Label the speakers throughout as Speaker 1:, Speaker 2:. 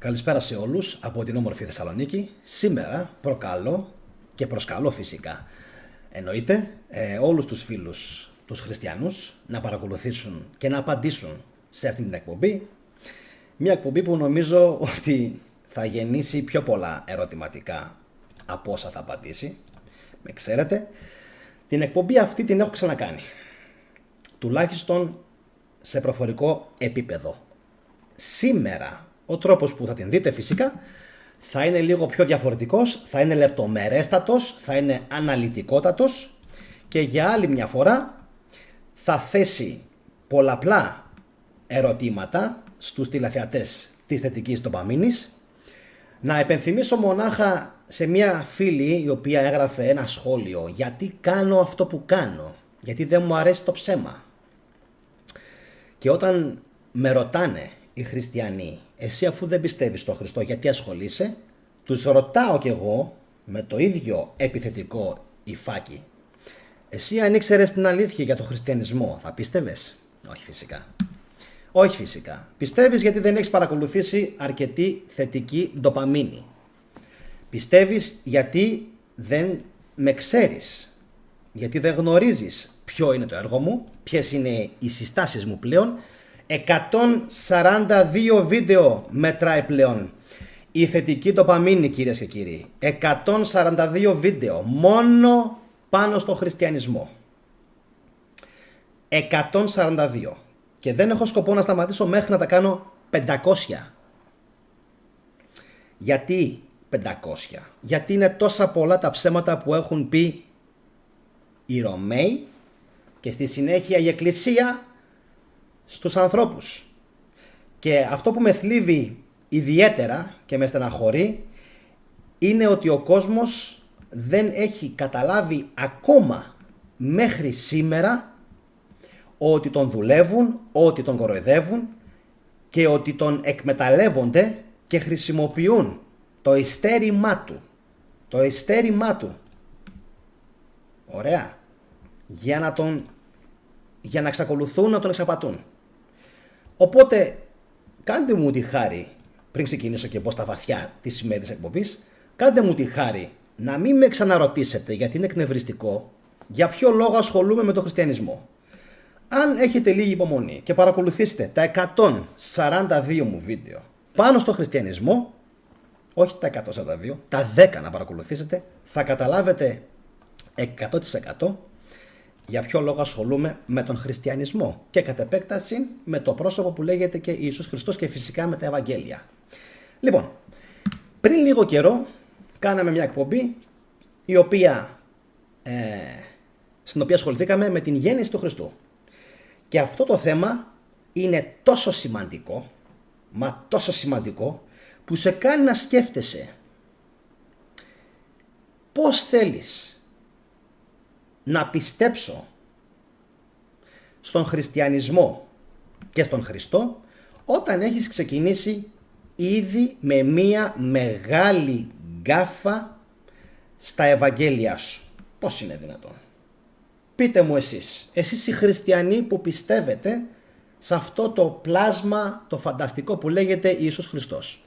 Speaker 1: Καλησπέρα σε όλους από την όμορφη Θεσσαλονίκη. Σήμερα προκαλώ και προσκαλώ φυσικά εννοείται όλους τους φίλους τους χριστιανούς να παρακολουθήσουν και να απαντήσουν σε αυτή την εκπομπή. Μια εκπομπή που νομίζω ότι θα γεννήσει πιο πολλά ερωτηματικά από όσα θα απαντήσει. Με ξέρετε, την εκπομπή αυτή την έχω ξανακάνει. Τουλάχιστον σε προφορικό επίπεδο. Σήμερα ο τρόπος που θα την δείτε φυσικά θα είναι λίγο πιο διαφορετικός, θα είναι λεπτομερέστατος, θα είναι αναλυτικότατος και για άλλη μια φορά θα θέσει πολλαπλά ερωτήματα στους τηλεθεατές της θετικής ντοπαμίνης. Να επενθυμίσω μονάχα σε μια φίλη η οποία έγραφε ένα σχόλιο γιατί κάνω αυτό που κάνω, γιατί δεν μου αρέσει το ψέμα. Και όταν με ρωτάνε οι χριστιανοί, εσύ αφού δεν πιστεύεις στον Χριστό γιατί ασχολείσαι, τους ρωτάω κι εγώ με το ίδιο επιθετικό υφάκι, εσύ αν ήξερες την αλήθεια για τον χριστιανισμό θα πίστευες? Όχι φυσικά. Όχι φυσικά. Πιστεύεις γιατί δεν έχεις παρακολουθήσει αρκετή θετική ντοπαμίνη. Πιστεύεις γιατί δεν με ξέρεις, γιατί δεν γνωρίζεις ποιο είναι το έργο μου, ποιες είναι οι συστάσεις μου πλέον. 142 βίντεο μετράει πλέον η θετική ντοπαμίνη, κυρίες και κύριοι. 142 βίντεο μόνο πάνω στο χριστιανισμό. 142. Και δεν έχω σκοπό να σταματήσω μέχρι να τα κάνω 500. Γιατί 500? Γιατί είναι τόσα πολλά τα ψέματα που έχουν πει οι Ρωμαίοι και στη συνέχεια η Εκκλησία στους ανθρώπους. Και αυτό που με θλίβει ιδιαίτερα και με στεναχωρεί είναι ότι ο κόσμος δεν έχει καταλάβει ακόμα μέχρι σήμερα ότι τον δουλεύουν, ότι τον κοροϊδεύουν και ότι τον εκμεταλλεύονται και χρησιμοποιούν το ειστέρημά του. Το ειστέρημά του. Ωραία. Για να εξακολουθούν να τον εξαπατούν. Οπότε κάντε μου τη χάρη, πριν ξεκινήσω και πω στα βαθιά της σημερινής εκπομπής, κάντε μου τη χάρη να μην με ξαναρωτήσετε, γιατί είναι εκνευριστικό, για ποιο λόγο ασχολούμαι με τον χριστιανισμό. Αν έχετε λίγη υπομονή και παρακολουθήσετε τα 142 μου βίντεο πάνω στο χριστιανισμό, όχι τα 142, τα 10 να παρακολουθήσετε, θα καταλάβετε 100% για ποιο λόγο ασχολούμαι με τον χριστιανισμό και κατ' επέκταση με το πρόσωπο που λέγεται και Ιησούς Χριστός και φυσικά με τα Ευαγγέλια. Λοιπόν, πριν λίγο καιρό κάναμε μια εκπομπή στην οποία ασχοληθήκαμε με την γέννηση του Χριστού. Και αυτό το θέμα είναι τόσο σημαντικό, μα τόσο σημαντικό, που σε κάνει να σκέφτεσαι πώς θέλεις να πιστέψω στον χριστιανισμό και στον Χριστό όταν έχεις ξεκινήσει ήδη με μία μεγάλη γκάφα στα Ευαγγέλια σου. Πώς είναι δυνατόν? Πείτε μου εσείς οι χριστιανοί που πιστεύετε σε αυτό το πλάσμα το φανταστικό που λέγεται Ιησούς Χριστός.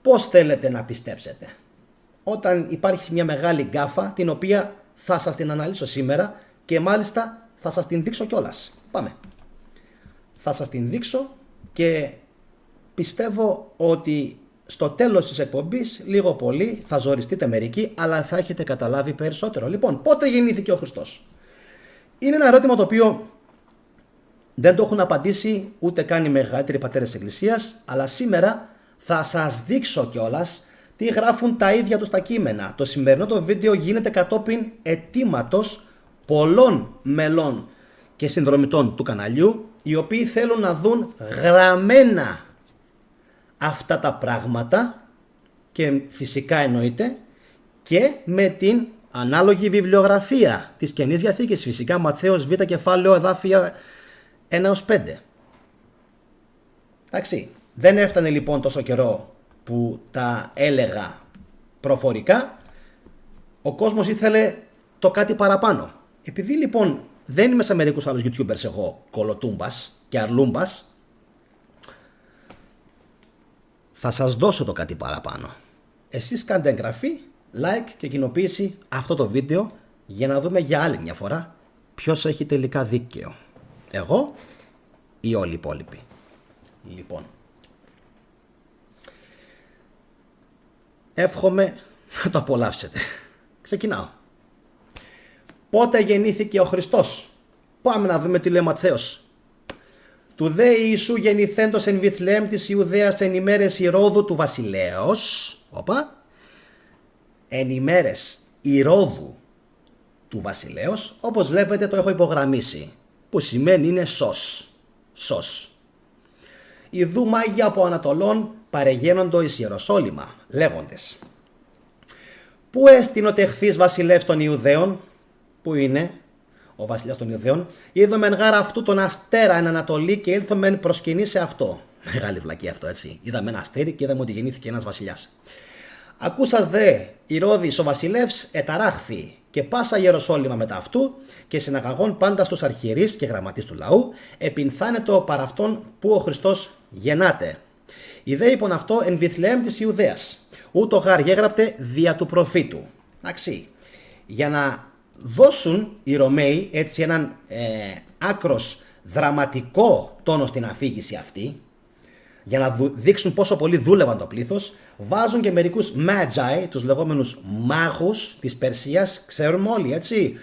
Speaker 1: Πώς θέλετε να πιστέψετε όταν υπάρχει μια μεγάλη γκάφα την οποία θα σας την αναλύσω σήμερα και μάλιστα θα σας την δείξω κιόλας. Πάμε. Θα σας την δείξω και πιστεύω ότι στο τέλος της εκπομπής λίγο πολύ θα ζοριστείτε μερικοί, αλλά θα έχετε καταλάβει περισσότερο. Λοιπόν, πότε γεννήθηκε ο Χριστός? Είναι ένα ερώτημα το οποίο δεν το έχουν απαντήσει ούτε καν οι μεγαλύτεροι πατέρες της Εκκλησίας, αλλά σήμερα θα σας δείξω κιόλας τι γράφουν τα ίδια τους τα κείμενα. Το σημερινό το βίντεο γίνεται κατόπιν αιτήματος πολλών μελών και συνδρομητών του καναλιού, οι οποίοι θέλουν να δουν γραμμένα αυτά τα πράγματα και φυσικά εννοείται και με την ανάλογη βιβλιογραφία της Καινής Διαθήκης, φυσικά Ματθαίος Β κεφάλαιο εδάφια 1-5. Εντάξει, δεν έφτανε λοιπόν τόσο καιρό που τα έλεγα προφορικά, ο κόσμος ήθελε το κάτι παραπάνω. Επειδή λοιπόν δεν είμαι σαν μερικούς άλλους YouTubers εγώ κολοτούμπας και αρλούμπας, θα σας δώσω το κάτι παραπάνω. Εσείς κάντε εγγραφή, like και κοινοποίηση αυτό το βίντεο για να δούμε για άλλη μια φορά ποιος έχει τελικά δίκαιο. Εγώ ή όλοι οι υπόλοιποι. Λοιπόν, εύχομαι να το απολαύσετε. Ξεκινάω. Πότε γεννήθηκε ο Χριστός? Πάμε να δούμε τι λέει ο Ματθαίος. Του δε Ιησού γεννηθέντος εν Βιθλεέμ της Ιουδαίας εν ημέρες Ηρώδου του βασιλέως. Εν ημέρες Ηρώδου του βασιλέως, όπως βλέπετε το έχω υπογραμμίσει, που σημαίνει είναι σως. Ιδού μάγια από Ανατολών παρεγαίνοντο εις Ιεροσόλυμα, λέγοντες. Πού έστειν ο τεχθής βασιλεύς των Ιουδαίων? Πού είναι ο βασιλιάς των Ιουδαίων? Είδομεν γάρα αυτού τον αστέρα εν Ανατολή και ήλθομεν προσκυνή σε αυτό. Μεγάλη βλακή αυτό, έτσι. Είδαμε ένα αστέρι και είδαμε ότι γεννήθηκε ένας βασιλιάς. Ακούσας δε Ηρώδης ο βασιλεύς εταράχθη και πάσα Ιεροσόλυμα μετά αυτού και συναγαγών πάντα στους αρχιερείς και γραμματείς του λαού επινθάνετο παρά αυτόν που ο Χριστός γεννάται. Ιδέ υπον αυτό εν Βιθλεέμ της Ιουδαίας, ούτω γάρ γέγραπτε δια του προφήτου. Εντάξει, για να δώσουν οι Ρωμαίοι έτσι έναν άκρος δραματικό τόνο στην αφήγηση αυτή, για να δείξουν πόσο πολύ δούλευαν το πλήθος, βάζουν και μερικούς Magi, τους λεγόμενους μάγους της Περσίας, ξέρουμε όλοι, έτσι,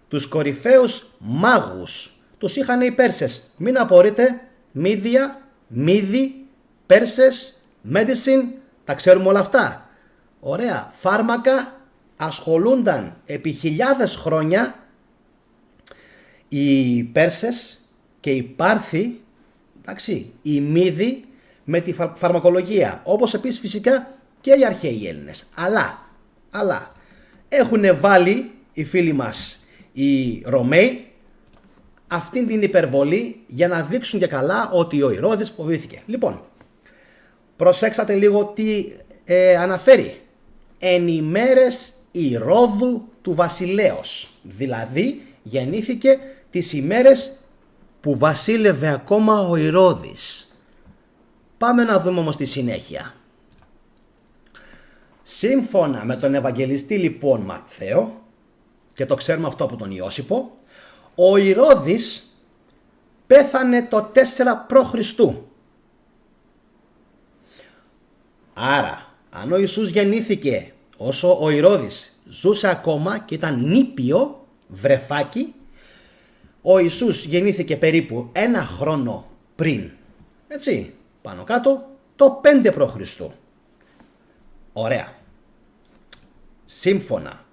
Speaker 1: τους κορυφαίους μάγους. Τους είχαν οι Πέρσες, μην απορείτε, Μύδια, Μύδι, Πέρσες, Medicine, τα ξέρουμε όλα αυτά. Ωραία, φάρμακα, ασχολούνταν επί χιλιάδες χρόνια οι Πέρσες και οι Πάρθοι, εντάξει, οι Μύδοι, με τη φαρμακολογία, όπως επίσης φυσικά και οι αρχαίοι Έλληνες. Αλλά έχουν βάλει οι φίλοι μας οι Ρωμαίοι αυτήν την υπερβολή για να δείξουν και καλά ότι ο Ηρώδης φοβήθηκε. Λοιπόν, προσέξατε λίγο τι αναφέρει. Εν ημέρες Ηρώδου του βασιλέως. Δηλαδή γεννήθηκε τις ημέρες που βασίλευε ακόμα ο Ηρώδης. Πάμε να δούμε όμως τη συνέχεια. Σύμφωνα με τον Ευαγγελιστή λοιπόν Ματθαίο, και το ξέρουμε αυτό από τον Ιώσυπο, ο Ηρώδης πέθανε το 4 π.Χ. Άρα, αν ο Ιησούς γεννήθηκε όσο ο Ηρώδης ζούσε ακόμα και ήταν νήπιο βρεφάκι, ο Ιησούς γεννήθηκε περίπου 1 χρόνο πριν, έτσι, πάνω κάτω, το 5 π.Χ. Ωραία. Σύμφωνα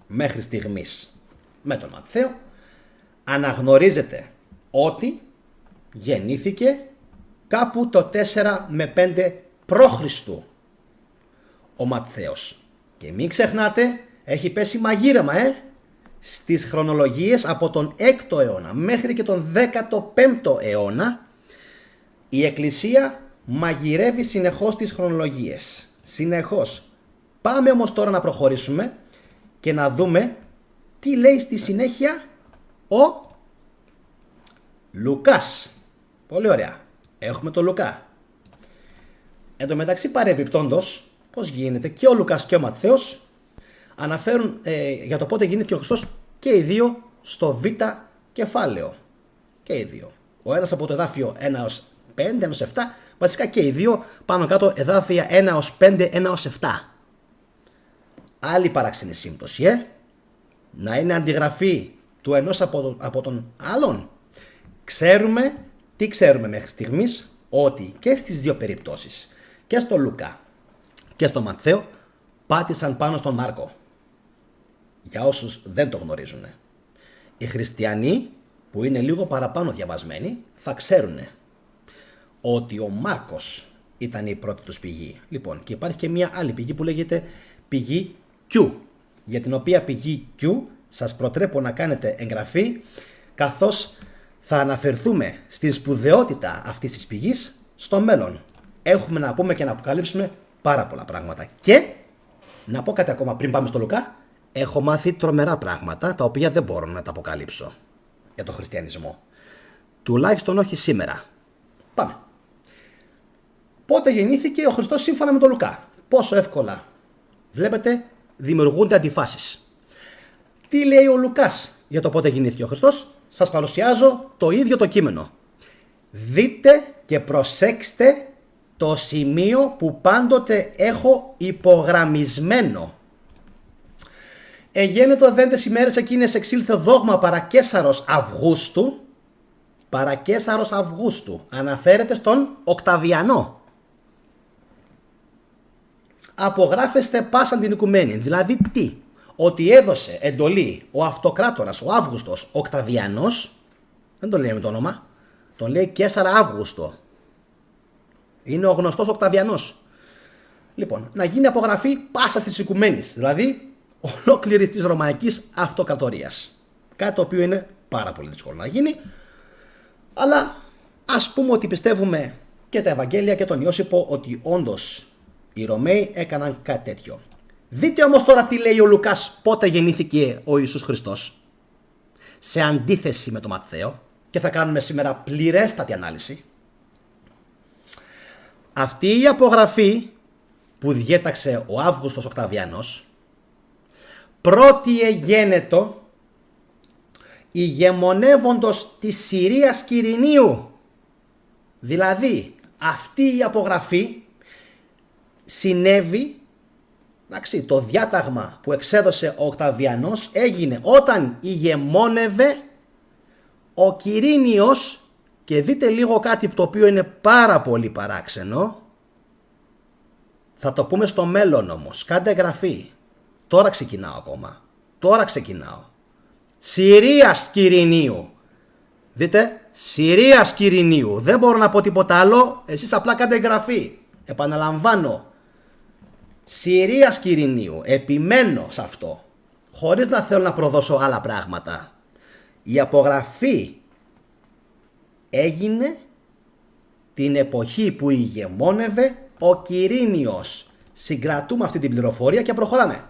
Speaker 1: μέχρι στιγμής με τον Ματθαίο, αναγνωρίζεται ότι γεννήθηκε κάπου το 4 με 5 π.Χ. ο Ματθαίος. Και μην ξεχνάτε, έχει πέσει μαγείρεμα στις χρονολογίες από τον 6ο αιώνα μέχρι και τον 15ο αιώνα. Η Εκκλησία μαγειρεύει συνεχώς τις χρονολογίες. Συνεχώς. Πάμε όμως τώρα να προχωρήσουμε και να δούμε τι λέει στη συνέχεια ο Λουκάς. Πολύ ωραία. Έχουμε τον Λουκά. Εν τω μεταξύ παρεμπιπτόντως, πώς γίνεται, και ο Λουκάς και ο Ματθαίος αναφέρουν για το πότε γεννήθηκε ο Χριστός και οι δύο στο Β κεφάλαιο. Και οι δύο. Ο ένας από το εδάφιο 1 5, 1 7, βασικά και οι δύο πάνω κάτω εδάφια 1 5, 1 7. Άλλη παράξενη σύμπτωση, να είναι αντιγραφή του ενός από τον άλλον. Τι ξέρουμε μέχρι στιγμής? Ότι και στις δύο περιπτώσεις, και στο Λουκά και στο Ματθαίο, πάτησαν πάνω στον Μάρκο. Για όσους δεν το γνωρίζουν, οι χριστιανοί που είναι λίγο παραπάνω διαβασμένοι θα ξέρουν ότι ο Μάρκος ήταν η πρώτη τους πηγή. Λοιπόν, και υπάρχει και μια άλλη πηγή που λέγεται πηγή Q, για την οποία πηγή Q σας προτρέπω να κάνετε εγγραφή, καθώς θα αναφερθούμε στην σπουδαιότητα αυτής της πηγής στο μέλλον. Έχουμε να πούμε και να αποκαλύψουμε πάρα πολλά πράγματα. Και να πω κάτι ακόμα πριν πάμε στο Λουκά. Έχω μάθει τρομερά πράγματα τα οποία δεν μπορώ να τα αποκαλύψω για τον χριστιανισμό. Τουλάχιστον όχι σήμερα. Πάμε. πότε γεννήθηκε ο Χριστός σύμφωνα με τον Λουκά. Πόσο εύκολα, βλέπετε, δημιουργούνται αντιφάσεις. Τι λέει ο Λουκάς για το πότε γεννήθηκε ο Χριστός? Σας παρουσιάζω το ίδιο το κείμενο. Δείτε και προσέξτε το σημείο που πάντοτε έχω υπογραμμισμένο. Εγένετο δέντες ημέρες εκείνες εξήλθε δόγμα παρακέσαρος Αυγούστου. Παρακέσαρος Αυγούστου. Αναφέρεται στον Οκταβιανό. Απογράφεστε πάσαν την οικουμένη. Δηλαδή τι? Ότι έδωσε εντολή ο αυτοκράτορας, ο Αύγουστος Οκταβιανός. Δεν τον λέει με το όνομα. Τον λέει Κέσαρα Αύγουστο. Είναι ο γνωστός Οκταβιανός. Λοιπόν, να γίνει απογραφή πάσας της οικουμένης. Δηλαδή ολόκληρης της Ρωμαϊκής Αυτοκρατορίας. Κάτι το οποίο είναι πάρα πολύ δύσκολο να γίνει. Αλλά ας πούμε ότι πιστεύουμε και τα Ευαγγέλια και τον Ιώσυπο ότι όντως οι Ρωμαίοι έκαναν κάτι τέτοιο. Δείτε όμως τώρα τι λέει ο Λουκάς πότε γεννήθηκε ο Ιησούς Χριστός. Σε αντίθεση με τον Ματθαίο, και θα κάνουμε σήμερα πληρέστατη ανάλυση. Αυτή η απογραφή που διέταξε ο Αύγουστος Οκταβιανός πρώτη εγένετο ηγεμονεύοντος της Συρίας Κυρηνίου. Δηλαδή αυτή η απογραφή συνέβη, εντάξει, το διάταγμα που εξέδωσε ο Οκταβιανός έγινε όταν ηγεμόνευε ο Κυρίνιος. Και δείτε λίγο κάτι το οποίο είναι πάρα πολύ παράξενο. Θα το πούμε στο μέλλον όμως. Κάντε εγγραφή. Τώρα ξεκινάω ακόμα. Τώρα ξεκινάω. Συρίας Κυρηνίου. Δείτε. Συρίας Κυρηνίου. Δεν μπορώ να πω τίποτα άλλο. Εσείς απλά κάντε εγγραφή. Επαναλαμβάνω. Συρίας Κυρηνίου. Επιμένω σε αυτό. Χωρίς να θέλω να προδώσω άλλα πράγματα. Η απογραφή έγινε την εποχή που ηγεμόνευε ο Κυρίνιος. Συγκρατούμε αυτή την πληροφορία και προχωράμε.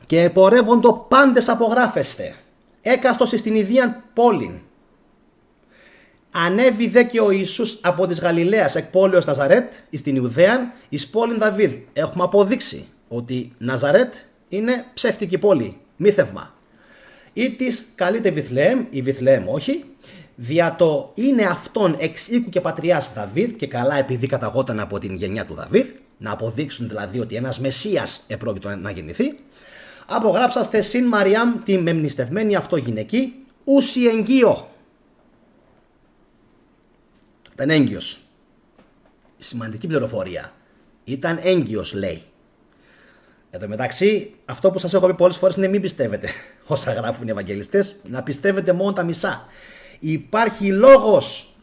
Speaker 1: Και επορεύοντο πάντες απογράφεστε, έκαστος εις την ιδίαν πόλην. Ανέβη δε και ο Ιησούς από της Γαλιλαίας εκ πόλεως Ναζαρέτ εις την Ιουδαίαν εις πόλην Δαβίδ. Έχουμε αποδείξει ότι Ναζαρέτ είναι ψεύτικη πόλη, μύθευμα. Ή της καλείται Βιθλεέμ, η Βιθλεέμ όχι, δια το είναι αυτόν εξ οίκου και πατριάς Δαβίδ, και καλά επειδή καταγόταν από την γενιά του Δαβίδ, να αποδείξουν δηλαδή ότι ένας Μεσσίας επρόκειτο να γεννηθεί. Απογράψαστε συν Μαριάμ τη μεμνηστευμένη αυτό γυναική, ούσι εγγύο. Ήταν έγκυος. Σημαντική πληροφορία. Ήταν έγκυος λέει. Εν τω μεταξύ, αυτό που σας έχω πει πολλές φορές είναι μην πιστεύετε όσα γράφουν οι Ευαγγελιστές, να πιστεύετε μόνο τα μισά. Υπάρχει λόγος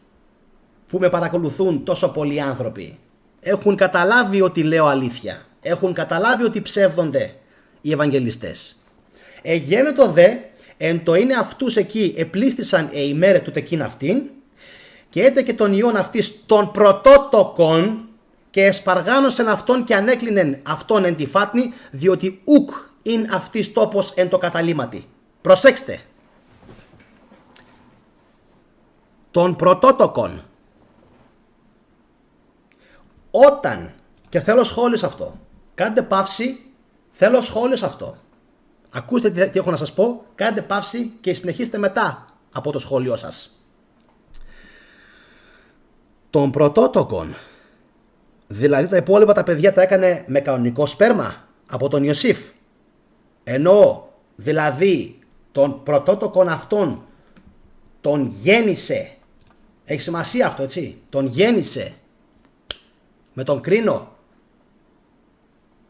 Speaker 1: που με παρακολουθούν τόσο πολλοί άνθρωποι. Έχουν καταλάβει ότι λέω αλήθεια. Έχουν καταλάβει ότι ψεύδονται οι Ευαγγελιστές. Εγένετο δε, εν το είναι αυτούς εκεί επλήστησαν ημέρε του τεκίν αυτήν, και έτε και τον ιόν αυτής των πρωτότοκων, και εσπαργάνωσεν αυτόν και ανέκλεινεν αυτόν εν τη φάτνη, διότι ουκ ειν αυτής τόπος εν το καταλήμματι. Προσέξτε. Των πρωτότοκων. Όταν, και θέλω σχόλιο σε αυτό, κάντε παύση, θέλω σχόλιο σε αυτό. Ακούστε τι έχω να σας πω, κάντε παύση και συνεχίστε μετά από το σχόλιο σας. Των πρωτότοκων. Δηλαδή τα υπόλοιπα τα παιδιά τα έκανε με κανονικό σπέρμα από τον Ιωσήφ. Εννοώ, δηλαδή τον πρωτότοκον αυτόν τον γέννησε. Έχει σημασία αυτό, έτσι. Τον γέννησε με τον κρίνο.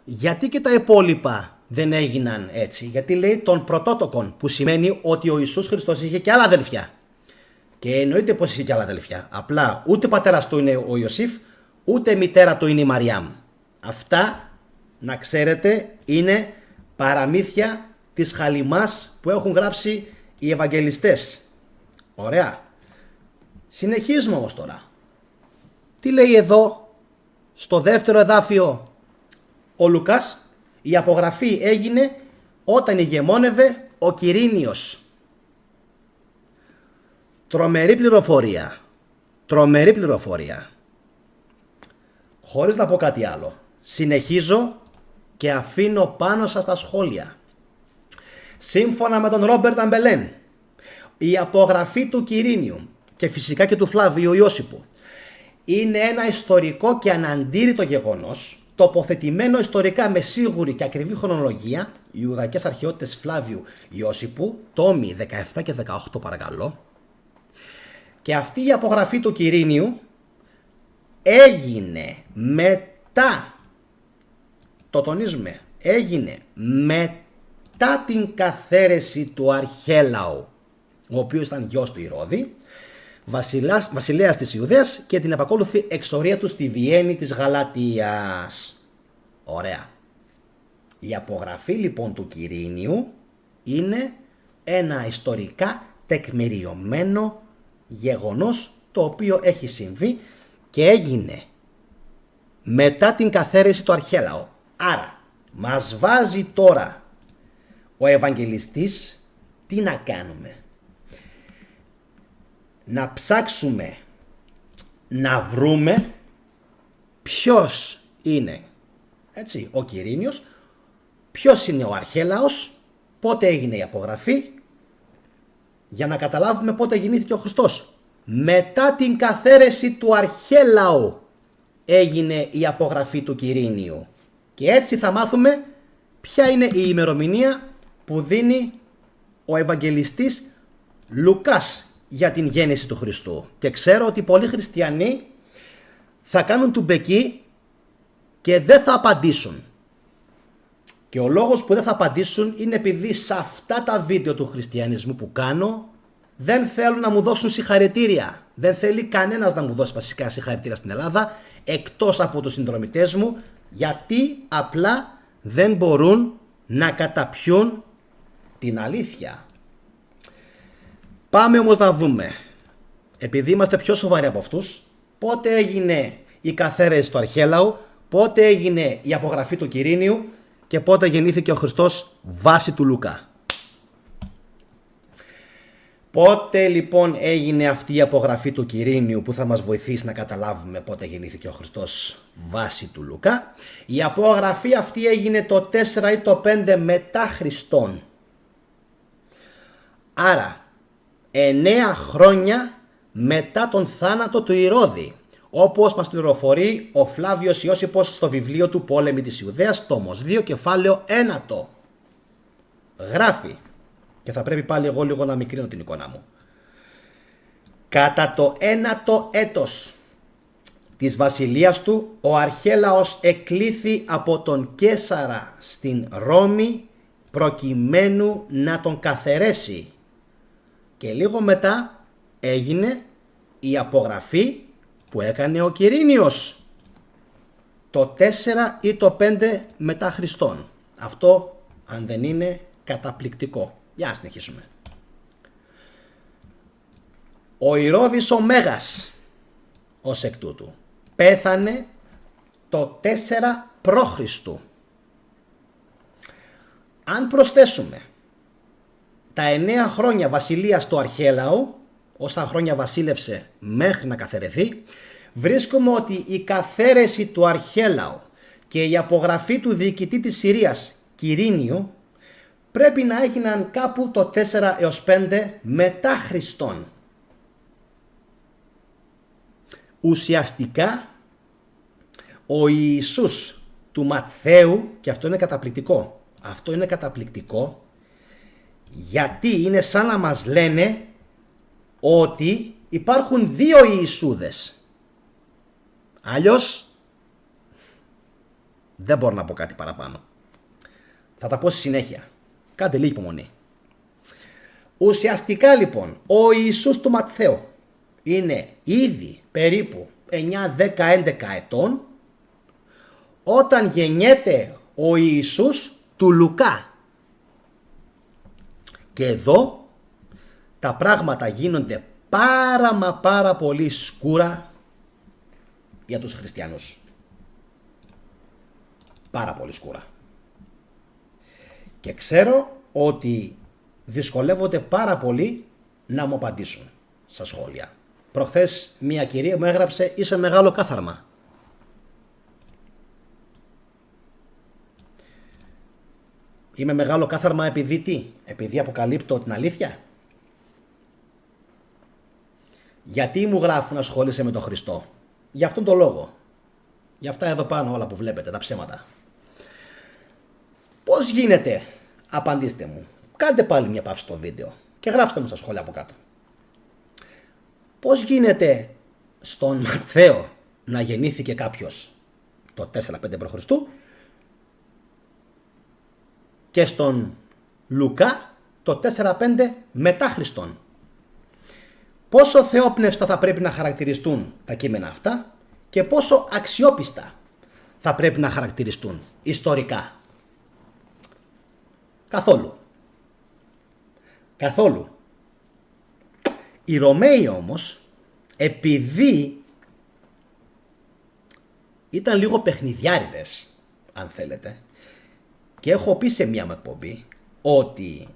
Speaker 1: Γιατί και τα υπόλοιπα δεν έγιναν έτσι? Γιατί λέει τον πρωτότοκον, που σημαίνει ότι ο Ιησούς Χριστός είχε και άλλα αδελφιά. Και εννοείται πως είχε και άλλα αδελφιά. Απλά ούτε πατέρας του είναι ο Ιωσήφ, ούτε μητέρα του είναι η Μαριάμ. Αυτά, να ξέρετε, είναι παραμύθια της χαλιμάς που έχουν γράψει οι Ευαγγελιστές. Ωραία. Συνεχίζουμε όμως τώρα. Τι λέει εδώ στο δεύτερο εδάφιο ο Λουκάς? Η απογραφή έγινε όταν ηγεμόνευε ο Κυρίνιος. Τρομερή πληροφορία. Τρομερή πληροφορία. χωρίς να πω κάτι άλλο, συνεχίζω και αφήνω πάνω σας τα σχόλια. Σύμφωνα με τον Ρόμπερτ Αμπελέν, η απογραφή του Quiriniu και φυσικά και του Φλάβιου Ιώσιππου είναι ένα ιστορικό και αναντήρητο γεγονός, τοποθετημένο ιστορικά με σίγουρη και ακριβή χρονολογία, οι Ιουδαϊκές Αρχαιότητες Φλάβιου Ιώσιππου, τόμοι 17 και 18 παρακαλώ, και αυτή η απογραφή του Quiriniu έγινε μετά, το τονίζουμε, έγινε μετά την καθαίρεση του Αρχέλαου, ο οποίος ήταν γιος του Ηρώδη, βασιλέας της Ιουδαίας, και την επακόλουθη εξορία του στη Βιέννη της Γαλατίας. Ωραία. Η απογραφή λοιπόν του Quiriniu είναι ένα ιστορικά τεκμηριωμένο γεγονός, το οποίο έχει συμβεί και έγινε μετά την καθαίρεση του Αρχέλαου. Άρα μας βάζει τώρα ο Ευαγγελιστής τι να κάνουμε? Να ψάξουμε να βρούμε ποιος είναι, έτσι, ο Quirinius, ποιος είναι ο Αρχέλαος, πότε έγινε η απογραφή, για να καταλάβουμε πότε γεννήθηκε ο Χριστός. Μετά την καθαίρεση του Αρχέλαου έγινε η απογραφή του Quiriniu. Και έτσι θα μάθουμε ποια είναι η ημερομηνία που δίνει ο Ευαγγελιστής Λουκάς για την γέννηση του Χριστού. Και ξέρω ότι πολλοί χριστιανοί θα κάνουν τουμπεκί και δεν θα απαντήσουν. Και ο λόγος που δεν θα απαντήσουν είναι επειδή σε αυτά τα βίντεο του χριστιανισμού που κάνω δεν θέλουν να μου δώσουν συγχαρητήρια. Δεν θέλει κανένας να μου δώσει βασικά συγχαρητήρια στην Ελλάδα, εκτός από τους συνδρομητές μου, γιατί απλά δεν μπορούν να καταπιούν την αλήθεια. Πάμε όμως να δούμε, επειδή είμαστε πιο σοβαροί από αυτούς, πότε έγινε η καθαίρεση του Αρχέλαου, πότε έγινε η απογραφή του Quiriniu και πότε γεννήθηκε ο Χριστός βάσει του Λουκά. Πότε λοιπόν έγινε αυτή η απογραφή του Quiriniu που θα μας βοηθήσει να καταλάβουμε πότε γεννήθηκε ο Χριστός βάσει του Λουκά? Η απογραφή αυτή έγινε το 4 ή το 5 μετά Χριστόν. Άρα 9 χρόνια μετά τον θάνατο του Ηρώδη, όπως μας πληροφορεί ο Φλάβιος Ιώσιππος στο βιβλίο του Πόλεμοι της Ιουδαίας, τόμος 2, κεφάλαιο 1. Γράφει, και θα πρέπει πάλι εγώ λίγο να μικρύνω την εικόνα μου. Κατά το 9ο έτος της βασιλείας του, ο Αρχέλαος εκλήθη από τον Καίσαρα στην Ρώμη προκειμένου να τον καθαιρέσει. Και λίγο μετά έγινε η απογραφή που έκανε ο Quirinius το 4 ή το 5 μετά Χριστόν. Αυτό αν δεν είναι καταπληκτικό. Για να συνεχίσουμε. Ο Ηρώδης ο Μέγας ως εκ τούτου πέθανε το 4 π.Χ. Αν προσθέσουμε τα 9 χρόνια βασιλείας του Αρχέλαου, όσα χρόνια βασίλευσε μέχρι να καθαιρεθεί, βρίσκουμε ότι η καθαίρεση του Αρχέλαου και η απογραφή του διοικητή της Συρίας Quiriniu πρέπει να έγιναν κάπου το 4 έως 5 μετά Χριστόν. Ουσιαστικά ο Ιησούς του Ματθαίου, και αυτό είναι καταπληκτικό, αυτό είναι καταπληκτικό, γιατί είναι σαν να μας λένε ότι υπάρχουν 2 Ιησούδες. Αλλιώς δεν μπορώ να πω κάτι παραπάνω. Θα τα πω στη συνέχεια. Κάντε λίγη υπομονή. Ουσιαστικά λοιπόν ο Ιησούς του Ματθαίου είναι ήδη περίπου 9, 10, 11 ετών όταν γεννιέται ο Ιησούς του Λουκά. Και εδώ τα πράγματα γίνονται πάρα πολύ σκούρα για τους χριστιανούς. Πάρα πολύ σκούρα. Και ξέρω ότι δυσκολεύονται πάρα πολύ να μου απαντήσουν στα σχόλια. Προχθές μια κυρία μου έγραψε «Είσαι μεγάλο κάθαρμα». Είμαι μεγάλο κάθαρμα επειδή τι? Επειδή αποκαλύπτω την αλήθεια. Γιατί μου γράφουν να ασχολείσαι με τον Χριστό? Για αυτόν τον λόγο. Για αυτά εδώ πάνω όλα που βλέπετε, τα ψέματα. Πώς γίνεται? Απαντήστε μου. Κάντε πάλι μια παύση στο βίντεο και γράψτε μου στα σχόλια από κάτω. Πώς γίνεται στον Ματθαίο να γεννήθηκε κάποιος το 4-5 π.Χ. και στον Λουκά το 4-5 μετά Χριστόν? Πόσο θεόπνευστα θα πρέπει να χαρακτηριστούν τα κείμενα αυτά και πόσο αξιόπιστα θα πρέπει να χαρακτηριστούν ιστορικά? Καθόλου. Καθόλου. Οι Ρωμαίοι όμως, επειδή ήταν λίγο παιχνιδιάριδες, αν θέλετε, και έχω πει σε μία μου εκπομπή ότι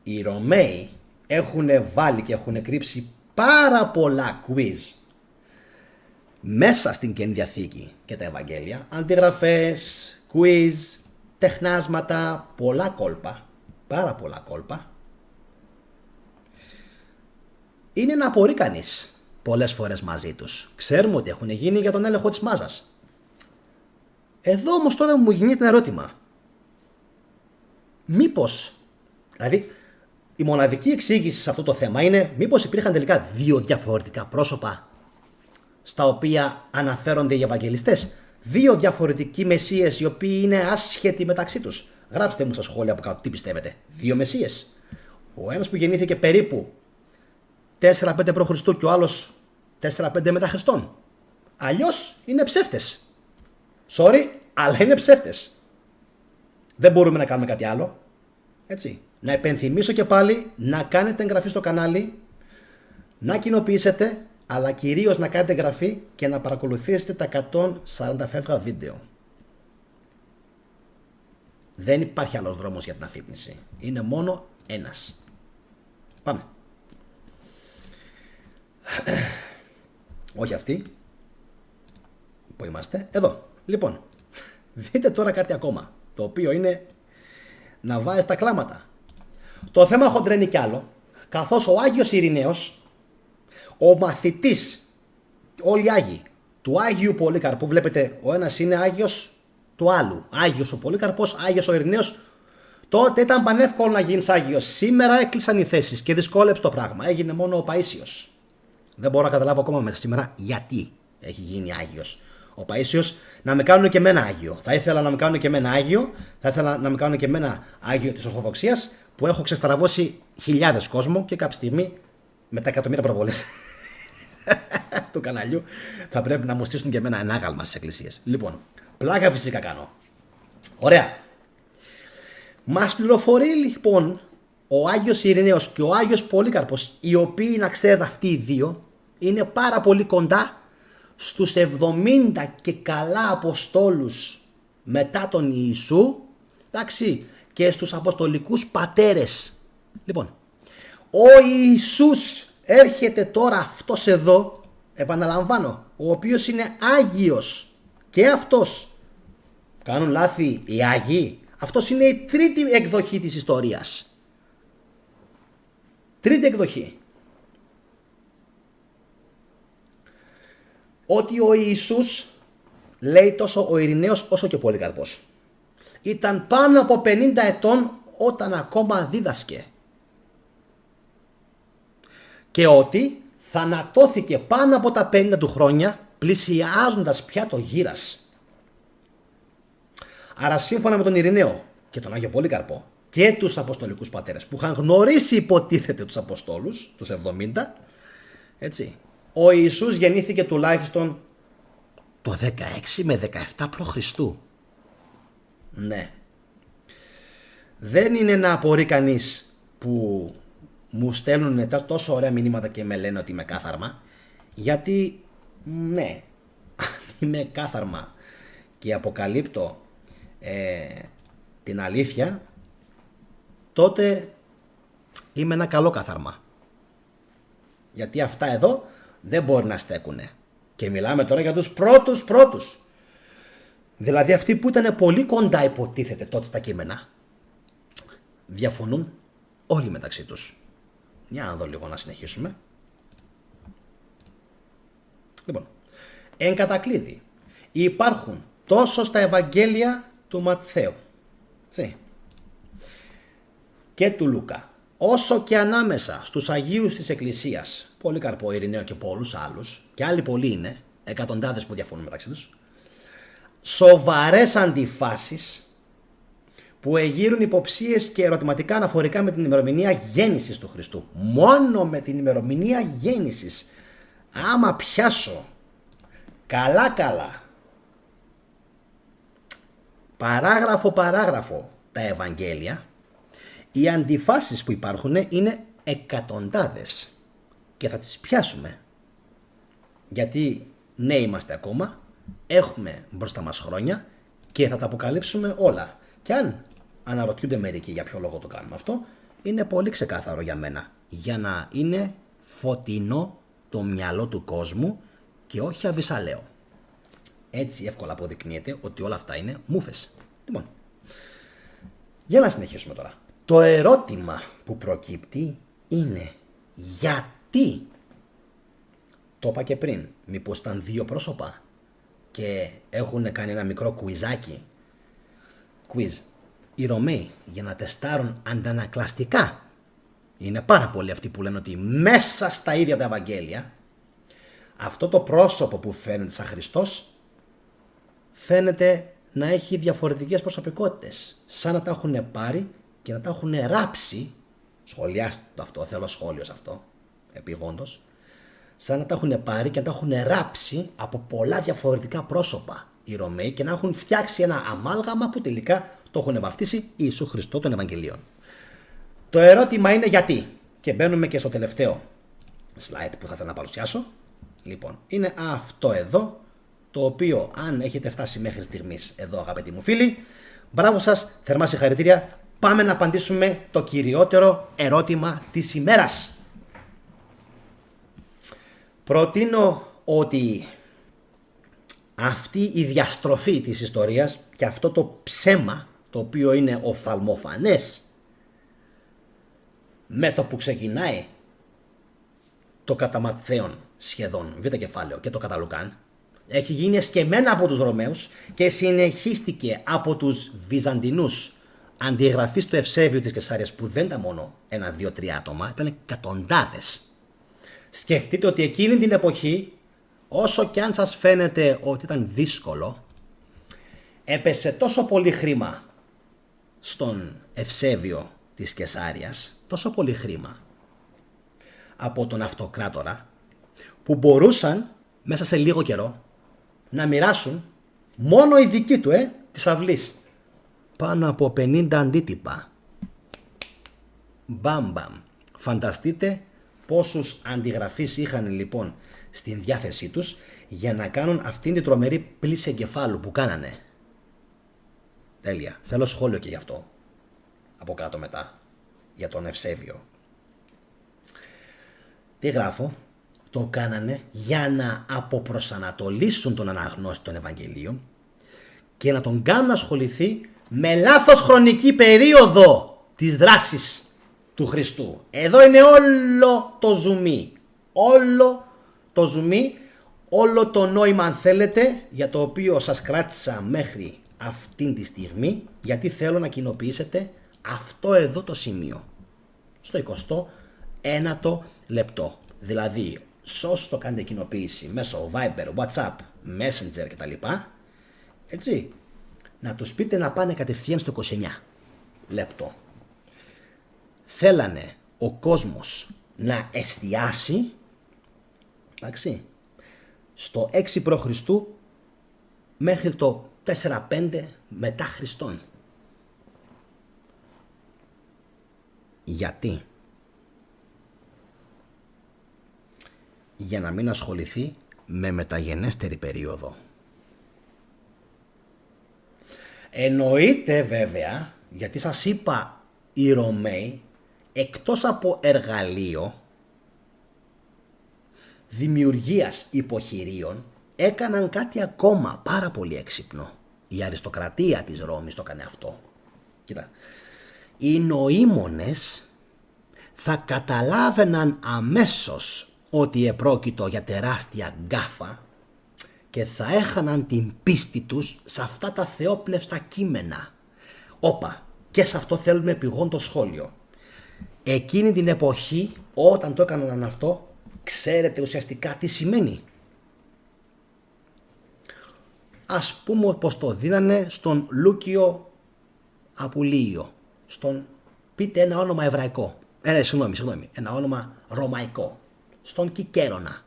Speaker 1: οι Ρωμαίοι έχουν βάλει και έχουν κρύψει πάρα πολλά quiz μέσα στην Καινή Διαθήκη και τα Ευαγγέλια, αντιγραφές, quiz, τεχνάσματα, πολλά κόλπα, πάρα πολλά κόλπα. Είναι να απορεί κανείς πολλές φορές μαζί τους. Ξέρουμε ότι έχουν γίνει για τον έλεγχο της μάζας. Εδώ όμως τώρα μου γίνεται ένα ερώτημα. Μήπως, δηλαδή η μοναδική εξήγηση σε αυτό το θέμα είναι μήπως υπήρχαν τελικά δύο διαφορετικά πρόσωπα στα οποία αναφέρονται οι Ευαγγελιστές? Δύο διαφορετικοί μεσσίες οι οποίοι είναι άσχετοι μεταξύ τους. Γράψτε μου στα σχόλια από κάτω τι πιστεύετε. Δύο μεσσίες. Ο ένας που γεννήθηκε περίπου 4-5 π.Χ. και ο άλλος 4-5 μετά Χριστόν. Αλλιώς είναι ψεύτες. Sorry, αλλά είναι ψεύτες. Δεν μπορούμε να κάνουμε κάτι άλλο. Έτσι. Να υπενθυμίσω και πάλι να κάνετε εγγραφή στο κανάλι, να κοινοποιήσετε, αλλά κυρίως να κάνετε εγγραφή και να παρακολουθήσετε τα 140 φεύγα βίντεο. Δεν υπάρχει άλλος δρόμος για την αφύπνιση. Είναι μόνο ένας. Πάμε. Όχι αυτή. Πού είμαστε? Εδώ. Λοιπόν, δείτε τώρα κάτι ακόμα, το οποίο είναι να βάζει τα κλάματα. Το θέμα χοντρένει κι άλλο, καθώς ο Άγιος Ειρηναίος, ο μαθητής, όλοι οι Άγιοι, του Άγιου Πολύκαρπου, βλέπετε ο ένας είναι Άγιος του άλλου, Άγιος ο Πολύκαρπος, Άγιος ο Ειρηναίος. Τότε ήταν πανεύκολο να γίνεις Άγιος. Σήμερα έκλεισαν οι θέσεις και δυσκόλεψε το πράγμα. Έγινε μόνο ο Παΐσιος. Δεν μπορώ να καταλάβω ακόμα μέχρι σήμερα γιατί έχει γίνει Άγιος ο Παΐσιος. Να με κάνουν και εμένα Άγιο. Θα ήθελα να με κάνουν και εμένα Άγιο. Θα ήθελα να με κάνουν και εμένα Άγιο της Ορθοδοξίας, που έχω ξεστραβώσει χιλιάδες κόσμο και κάποια στιγμή με τα εκατομμύρια προβολές του καναλιού θα πρέπει να μου στήσουν και εμένα ένα άγαλμα στις εκκλησίες. Λοιπόν, πλάκα φυσικά κάνω. Ωραία. Μας πληροφορεί λοιπόν ο Άγιος Ειρηναίος και ο Άγιος Πολύκαρπος, οι οποίοι, να ξέρετε, αυτοί οι δύο είναι πάρα πολύ κοντά στους 70 και καλά Αποστόλους μετά τον Ιησού, εντάξει, και στους Αποστολικούς πατέρες. Λοιπόν, ο Ιησούς έρχεται τώρα αυτός εδώ, επαναλαμβάνω, ο οποίος είναι Άγιος και αυτός. Κάνουν λάθη οι Άγιοι? Αυτός είναι η τρίτη εκδοχή της ιστορίας. Τρίτη εκδοχή. Ότι ο Ιησούς, λέει τόσο ο Ειρηναίος όσο και ο Πολύκαρπος, ήταν πάνω από 50 ετών όταν ακόμα δίδασκε. Και ότι θανατώθηκε πάνω από τα 50 του χρόνια, πλησιάζοντας πια το γύρας. Άρα σύμφωνα με τον Ειρηναίο και τον Άγιο Πολύκαρπο και τους Αποστολικούς πατέρες που είχαν γνωρίσει, υποτίθεται, τους Αποστόλους, τους 70, έτσι, ο Ιησούς γεννήθηκε τουλάχιστον το 16 με 17 π.Χ. Ναι. Δεν είναι να απορεί κανείς που μου στέλνουν τόσο ωραία μηνύματα και με λένε ότι είμαι κάθαρμα, γιατί ναι, αν είμαι κάθαρμα και αποκαλύπτω την αλήθεια, τότε είμαι ένα καλό κάθαρμα. Γιατί αυτά εδώ δεν μπορεί να στέκουνε. Και μιλάμε τώρα για τους πρώτους. Δηλαδή αυτοί που ήταν πολύ κοντά, υποτίθεται, τότε στα κείμενα. διαφωνούν όλοι μεταξύ τους. Για να δω λίγο να συνεχίσουμε. Λοιπόν, εν κατακλείδη, υπάρχουν τόσο στα Ευαγγέλια του Ματθαίου και του Λούκα, όσο και ανάμεσα στους Αγίους της Εκκλησίας, Πολύκαρπο, Ειρηναίο και πολλούς άλλους, και άλλοι πολλοί είναι, εκατοντάδες που διαφωνούν μεταξύ τους, σοβαρές αντιφάσεις που εγείρουν υποψίες και ερωτηματικά αναφορικά με την ημερομηνία γέννησης του Χριστού. Μόνο με την ημερομηνία γέννησης. Άμα πιάσω καλά παράγραφο τα Ευαγγέλια, οι αντιφάσεις που υπάρχουν είναι εκατοντάδες και θα τις πιάσουμε, γιατί ναι, είμαστε ακόμα, έχουμε μπροστά μας χρόνια και θα τα αποκαλύψουμε όλα. Και αν αναρωτιούνται μερικοί για ποιο λόγο το κάνουμε αυτό, είναι πολύ ξεκάθαρο για μένα, για να είναι φωτεινό το μυαλό του κόσμου και όχι αβυσαλαίο. Έτσι εύκολα αποδεικνύεται ότι όλα αυτά είναι μούφες. Λοιπόν, για να συνεχίσουμε τώρα. Το ερώτημα που προκύπτει είναι γιατί, το είπα και πριν, μήπως ήταν δύο πρόσωπα και έχουν κάνει ένα μικρό κουιζάκι, οι Ρωμαίοι, για να τεστάρουν αντανακλαστικά. Είναι πάρα πολλοί αυτοί που λένε ότι μέσα στα ίδια τα Ευαγγέλια αυτό το πρόσωπο που φαίνεται σαν Χριστός φαίνεται να έχει διαφορετικές προσωπικότητες, σαν να τα έχουν πάρει και να τα έχουν ράψει. Σχολιάστε το αυτό, θέλω σχόλιο σε αυτό επιγόντως. Σαν να τα έχουν πάρει και να τα έχουν ράψει από πολλά διαφορετικά πρόσωπα οι Ρωμαίοι και να έχουν φτιάξει ένα αμάλγαμα που τελικά το έχουν βαφτίσει Ιησού Χριστό των Ευαγγελίων. Το ερώτημα είναι γιατί. Και μπαίνουμε και στο τελευταίο slide που θα ήθελα να παρουσιάσω. Λοιπόν, είναι αυτό εδώ, το οποίο αν έχετε φτάσει μέχρι στιγμής εδώ, αγαπητοί μου φίλοι, μπράβο σας, θερμά συγχαρητήρια. Πάμε να απαντήσουμε το κυριότερο ερώτημα της ημέρας. Προτείνω ότι αυτή η διαστροφή της ιστορίας και αυτό το ψέμα, το οποίο είναι οφθαλμοφανές με το που ξεκινάει το κατά Ματθαίον σχεδόν β' κεφάλαιο και το κατά Λουκάν, έχει γίνει εσκεμμένα από τους Ρωμαίους και συνεχίστηκε από τους Βυζαντινούς αντιγραφής του Ευσέβιου της Κεσάριας, που δεν ήταν μόνο 1, 2, 3 άτομα, ήταν εκατοντάδες. Σκεφτείτε ότι εκείνη την εποχή, όσο και αν σας φαίνεται ότι ήταν δύσκολο, έπεσε τόσο πολύ χρήμα στον Ευσέβιο της Κεσάριας, τόσο πολύ χρήμα από τον αυτοκράτορα, που μπορούσαν μέσα σε λίγο καιρό να μοιράσουν μόνο οι δικοί του της αυλής πάνω από 50 αντίτυπα. Μπαμ. Φανταστείτε πόσους αντιγραφείς είχαν λοιπόν στην διάθεσή τους για να κάνουν αυτήν την τρομερή πλήση εγκεφάλου που κάνανε. Τέλεια. Θέλω σχόλιο και γι' αυτό από κάτω μετά, για τον Ευσέβιο. Τι γράφω? Το κάνανε για να αποπροσανατολίσουν τον αναγνώστη των Ευαγγελίων και να τον κάνουν να ασχοληθεί με λάθος χρονική περίοδο της δράσης του Χριστού. Εδώ είναι όλο το ζουμί. Όλο το νόημα, αν θέλετε, για το οποίο σας κράτησα μέχρι αυτήν τη στιγμή, γιατί θέλω να κοινοποιήσετε αυτό εδώ το σημείο στο 21ο λεπτό. Δηλαδή, όσοι το κάνετε κοινοποίηση μέσω Viber, WhatsApp, Messenger κτλ, έτσι, να τους πείτε να πάνε κατευθείαν στο 29 λεπτό. Θέλανε ο κόσμος να εστιάσει, εντάξει, στο 6 π.Χ. μέχρι το 4-5 μετά Χριστόν. Γιατί? Για να μην ασχοληθεί με μεταγενέστερη περίοδο. Εννοείται βέβαια, γιατί σας είπα, οι Ρωμαίοι εκτός από εργαλείο δημιουργίας υποχειρίων έκαναν κάτι ακόμα πάρα πολύ έξυπνο. Η αριστοκρατία της Ρώμης το έκανε αυτό. Κοίτα, οι νοήμονες θα καταλάβαιναν αμέσως ότι επρόκειτο για τεράστια γκάφα και θα έχαναν την πίστη τους σε αυτά τα θεόπνευστα κείμενα. Όπα, και σε αυτό θέλουμε πηγόν το σχόλιο. Εκείνη την εποχή, όταν το έκαναν αυτό, ξέρετε ουσιαστικά τι σημαίνει? Ας πούμε πως το δίνανε στον Λούκιο Απουλείο, πείτε ένα όνομα εβραϊκό, συγγνώμη, ένα όνομα ρωμαϊκό, στον Κικέρονα.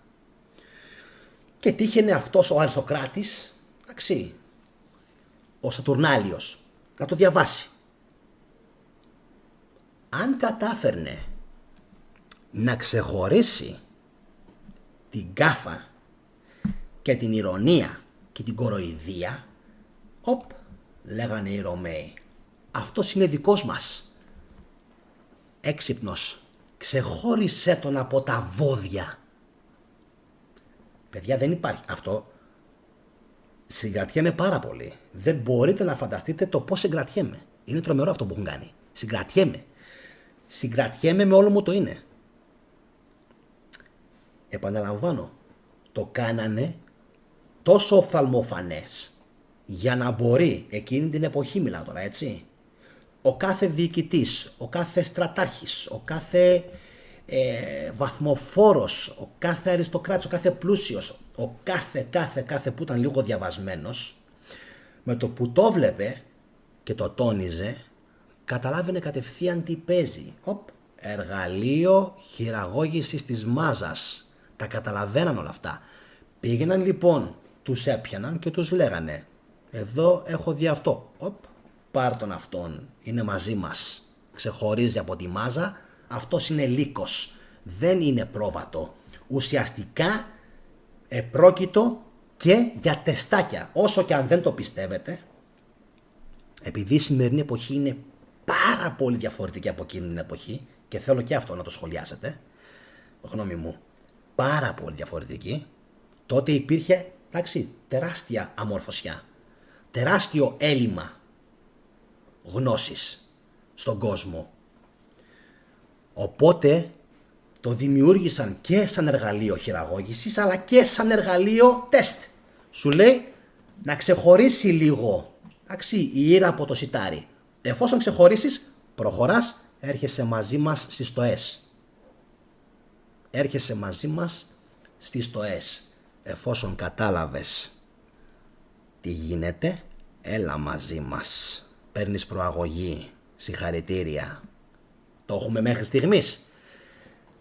Speaker 1: Και τύχαινε αυτός ο αριστοκράτης, ο Σατουρνάλιος, να το διαβάσει. Αν κατάφερνε να ξεχωρίσει την γκάφα και την ηρωνία και την κοροϊδία, λέγανε οι Ρωμαίοι, αυτός είναι δικός μας. Έξυπνος, ξεχώρισέ τον από τα βόδια. Παιδιά, δεν υπάρχει αυτό. Συγκρατιέμαι πάρα πολύ. Δεν μπορείτε να φανταστείτε το πώς συγκρατιέμαι. Είναι τρομερό αυτό που έχουν κάνει. Συγκρατιέμαι με όλο μου το είναι. Επαναλαμβάνω, το κάνανε τόσο οφθαλμοφανές για να μπορεί, εκείνη την εποχή μιλάω τώρα, έτσι, ο κάθε διοικητής, ο κάθε στρατάρχης, ο κάθε βαθμοφόρος, ο κάθε αριστοκράτης, ο κάθε πλούσιος, ο κάθε που ήταν λίγο διαβασμένος, με το που το βλέπε και το τόνιζε, καταλάβαινε κατευθείαν τι παίζει. Εργαλείο χειραγώγησης της μάζας. Τα καταλαβαίναν όλα αυτά. Πήγαιναν λοιπόν, τους έπιαναν και τους λέγανε, εδώ έχω δει αυτό. Πάρ' τον αυτόν, είναι μαζί μας. Ξεχωρίζει από τη μάζα, αυτός είναι λύκος. Δεν είναι πρόβατο. Ουσιαστικά επρόκειτο και για τεστάκια. Όσο και αν δεν το πιστεύετε, επειδή η σημερινή εποχή είναι πάρα πολύ διαφορετική από εκείνη την εποχή, και θέλω και αυτό να το σχολιάσετε, γνώμη μου, πάρα πολύ διαφορετική, τότε υπήρχε, τεράστια αμόρφωσιά, τεράστιο έλλειμμα γνώσης στον κόσμο. Οπότε το δημιούργησαν και σαν εργαλείο χειραγώγησης, αλλά και σαν εργαλείο τεστ. Σου λέει να ξεχωρίσει λίγο, η ήρα από το σιτάρι. Εφόσον ξεχωρίσεις, προχωράς, έρχεσαι μαζί μας στις στοές. Εφόσον κατάλαβες τι γίνεται, έλα μαζί μας. Παίρνεις προαγωγή, συγχαρητήρια. Το έχουμε μέχρι στιγμής.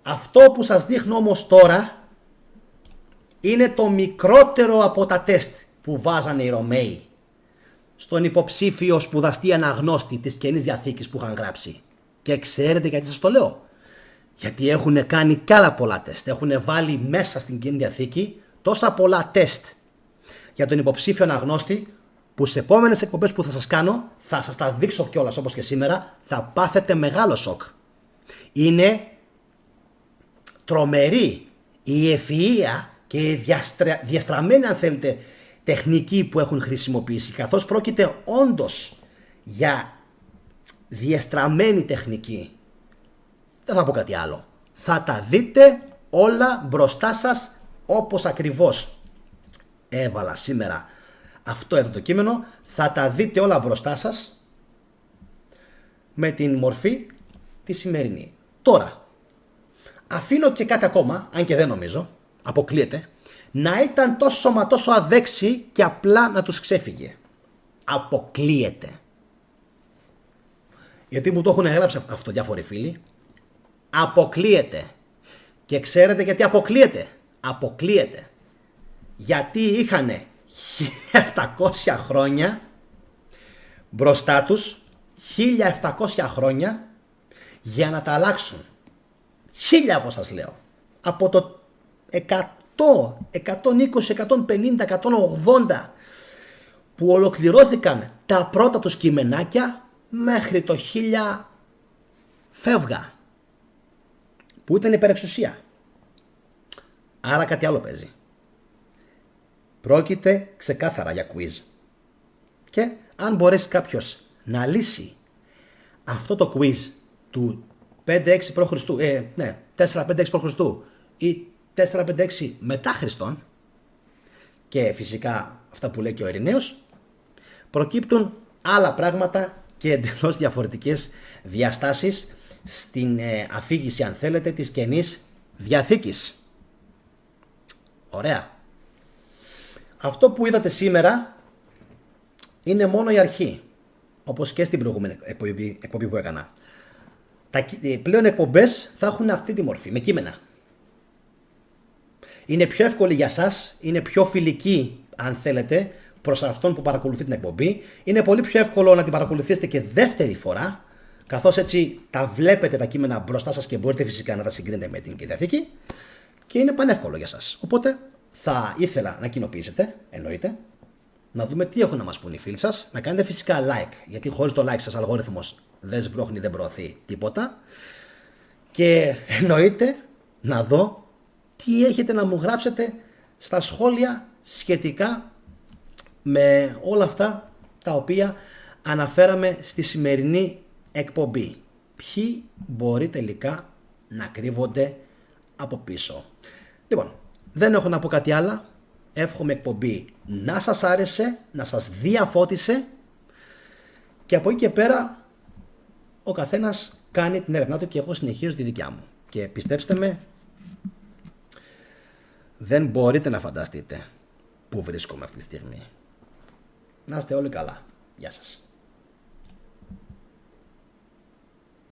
Speaker 1: Αυτό που σας δείχνω όμως τώρα είναι το μικρότερο από τα τεστ που βάζανε οι Ρωμαίοι στον υποψήφιο σπουδαστή αναγνώστη της Καινής Διαθήκης που είχαν γράψει. Και ξέρετε γιατί σας το λέω? Γιατί έχουν κάνει κι άλλα πολλά τεστ. Έχουν βάλει μέσα στην Καινή Διαθήκη τόσα πολλά τεστ για τον υποψήφιο αναγνώστη, που σε επόμενες εκπομπές που θα σας κάνω θα σας τα δείξω κιόλας, όπως και σήμερα, θα πάθετε μεγάλο σοκ. Είναι τρομερή η ευφυΐα και η διαστραμμένη, αν θέλετε, τεχνική που έχουν χρησιμοποιήσει, καθώς πρόκειται όντως για διαστραμμένη τεχνική. Δεν θα πω κάτι άλλο. Θα τα δείτε όλα μπροστά σας όπως ακριβώς έβαλα σήμερα αυτό εδώ το κείμενο. Θα τα δείτε όλα μπροστά σας με την μορφή τη σημερινή. Τώρα αφήνω και κάτι ακόμα, αν και δεν νομίζω, αποκλείεται, να ήταν τόσο μα τόσο αδέξι και απλά να τους ξέφυγε. Αποκλείεται. Γιατί μου το έχουν γράψει αυτό διάφοροι φίλοι. Αποκλείεται. Και ξέρετε γιατί αποκλείεται? Αποκλείεται γιατί είχαν 1700 χρόνια μπροστά τους, 1700 χρόνια για να τα αλλάξουν. 1000 όπως σας λέω. Από το 100, 120, 150, 180 που ολοκληρώθηκαν τα πρώτα τους κειμενάκια μέχρι το 1000 φεύγα, που ήταν υπερεξουσία. Άρα κάτι άλλο παίζει. Πρόκειται ξεκάθαρα για quiz. Και αν μπορέσει κάποιος να λύσει αυτό το quiz του 5-6 π.Χ. 4-5-6 π.Χ. ή 4-5-6 μετά Χριστόν, και φυσικά αυτά που λέει και ο Ειρηναίος, προκύπτουν άλλα πράγματα και εντελώς διαφορετικές διαστάσεις στην αφήγηση, αν θέλετε, της Καινής Διαθήκης. Ωραία. Αυτό που είδατε σήμερα είναι μόνο η αρχή, όπως και στην προηγούμενη εκπομπή που έκανα. Τα πλέον εκπομπές θα έχουν αυτή τη μορφή, με κείμενα. Είναι πιο εύκολη για σας, είναι πιο φιλική, αν θέλετε, προς αυτόν που παρακολουθεί την εκπομπή. Είναι πολύ πιο εύκολο να την παρακολουθήσετε και δεύτερη φορά, καθώς έτσι τα βλέπετε τα κείμενα μπροστά σας και μπορείτε φυσικά να τα συγκρίνετε με την Διαθήκη, και είναι πανεύκολο για σας. Οπότε θα ήθελα να κοινοποιήσετε, εννοείται, να δούμε τι έχουν να μας πούν οι φίλοι σας, να κάνετε φυσικά like, γιατί χωρίς το like σας αλγόριθμος δεν σμπρώχνει, δεν προωθεί τίποτα, και εννοείται να δω τι έχετε να μου γράψετε στα σχόλια σχετικά με όλα αυτά τα οποία αναφέραμε στη σημερινή εκπομπή. Ποιοι μπορεί τελικά να κρύβονται από πίσω. Λοιπόν, δεν έχω να πω κάτι άλλο. Εύχομαι εκπομπή να σας άρεσε, να σας διαφώτισε, και από εκεί και πέρα ο καθένας κάνει την έρευνά του και εγώ συνεχίζω τη δικιά μου. Και πιστέψτε με, δεν μπορείτε να φανταστείτε πού βρίσκομαι αυτή τη στιγμή. Να είστε όλοι καλά. Γεια σας.